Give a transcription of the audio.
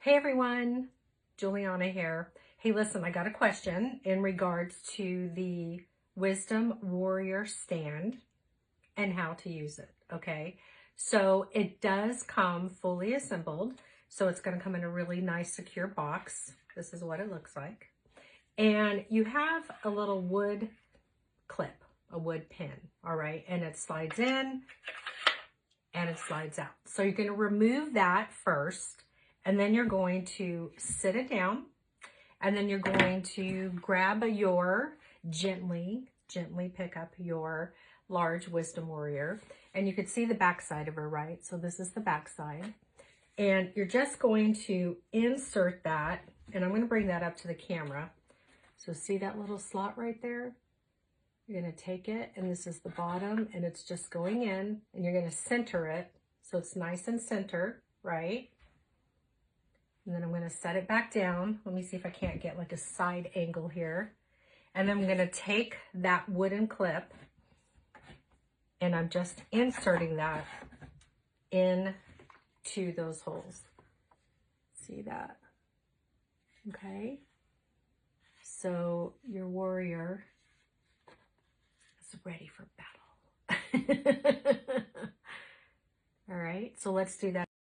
Hey everyone, Juliana here. Hey, listen, I got a question in regards to the Wisdom Warrior stand and how to use it, okay? So it does come fully assembled. So it's gonna come in a really nice secure box. This is what it looks like. And you have a little wood clip, a wood pin, all right? And it slides in and it slides out. So you're gonna remove that first, and then you're going to sit it down, and then you're going to grab gently pick up your large Wisdom Warrior, and you can see the back side of her, right? So this is the back side, and you're just going to insert that, and I'm going to bring that up to the camera. So see that little slot right there? You're going to take it, and this is the bottom, and it's just going in, and you're going to center it so it's nice and centered, right? And then I'm going to set it back down. Let me see if I can't get like a side angle here. And then I'm going to take that wooden clip, and I'm just inserting that into those holes. See that? Okay. So your warrior is ready for battle. All right, so let's do that.